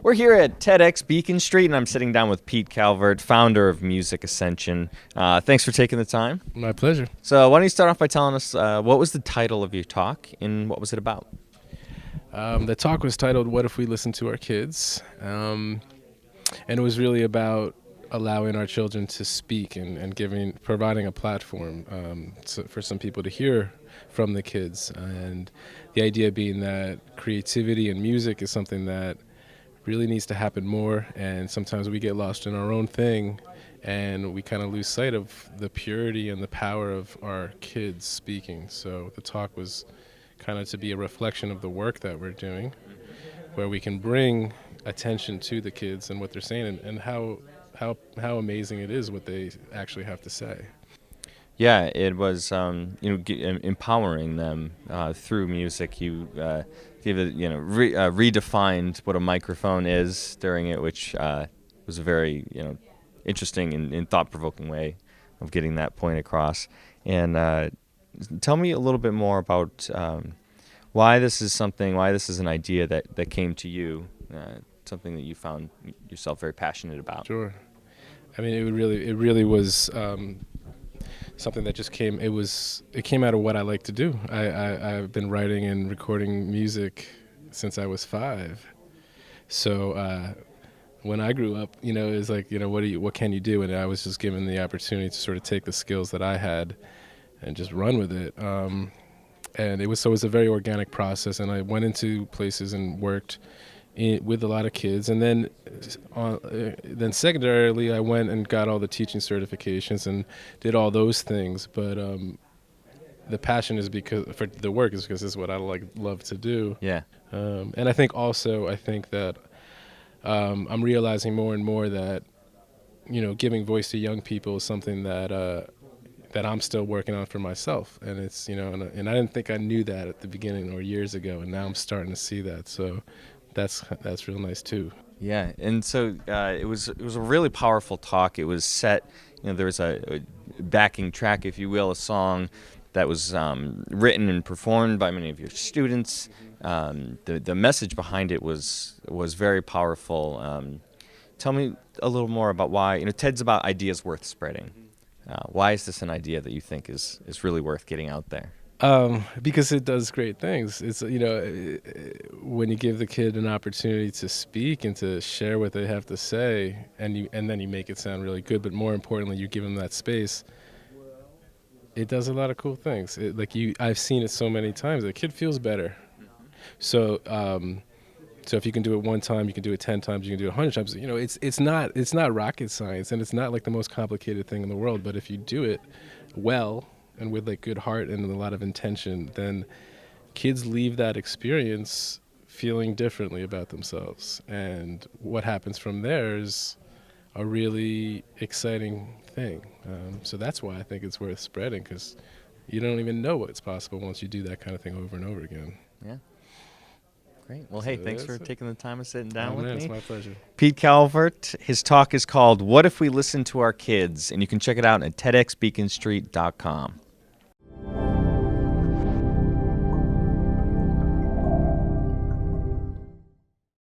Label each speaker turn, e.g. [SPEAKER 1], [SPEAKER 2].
[SPEAKER 1] We're here at TEDxBeaconStreet, and I'm sitting down with Pete Kalvert, founder of Music Ascension. Thanks for taking the time.
[SPEAKER 2] My pleasure.
[SPEAKER 1] So why don't you start off by telling us what was the title of your talk and what was it about?
[SPEAKER 2] The talk was titled, "What If We Listen to Our Kids?" And it was really about allowing our children to speak and providing a platform for some people to hear from the kids. And the idea being that creativity and music is something that really needs to happen more, and sometimes we get lost in our own thing and we kind of lose sight of the purity and the power of our kids speaking. So the talk was kind of to be a reflection of the work that we're doing, where we can bring attention to the kids and what they're saying, and how amazing it is what they actually have to say.
[SPEAKER 1] Yeah, it was empowering them through music. You gave it, redefined what a microphone is during it, which was a very interesting and thought-provoking way of getting that point across. And tell me a little bit more about why this is an idea that came to you, something that you found yourself very passionate about.
[SPEAKER 2] Sure. I mean, it really was something that just came. It came out of what I like to do. I've been writing and recording music since I was 5. So when I grew up, it was like, what can you do? And I was just given the opportunity to sort of take the skills that I had and just run with it. And it was a very organic process. And I went into places and worked with a lot of kids, and then secondarily I went and got all the teaching certifications and did all those things. But the passion is because this is what I love to do.
[SPEAKER 1] Yeah.
[SPEAKER 2] And I think that I'm realizing more and more that giving voice to young people is something that I'm still working on for myself, and it's and I didn't think I knew that at the beginning or years ago, and now I'm starting to see that. So that's real nice too.
[SPEAKER 1] Yeah, and so it was a really powerful talk. It was set, there was a backing track, if you will, a song that was written and performed by many of your students. The message behind it was very powerful. Tell me a little more about why. TED's about ideas worth spreading. Why is this an idea that you think is really worth getting out there?
[SPEAKER 2] Because it does great things. It's when you give the kid an opportunity to speak and to share what they have to say, and then you make it sound really good. But more importantly, you give them that space. It does a lot of cool things. I've seen it so many times. The kid feels better. So if you can do it one time, you can do it 10 times, you can do it 100 times. It's not rocket science, and it's not like the most complicated thing in the world. But if you do it well and with good heart and a lot of intention, then kids leave that experience feeling differently about themselves. And what happens from there is a really exciting thing. So that's why I think it's worth spreading, because you don't even know what's possible once you do that kind of thing over and over again.
[SPEAKER 1] Yeah. Great. Well, hey, thanks for taking the time and sitting down with me.
[SPEAKER 2] It's my pleasure.
[SPEAKER 1] Pete Kalvert, his talk is called "What If We Listen to Our Kids?" and you can check it out at TEDxBeaconStreet.com.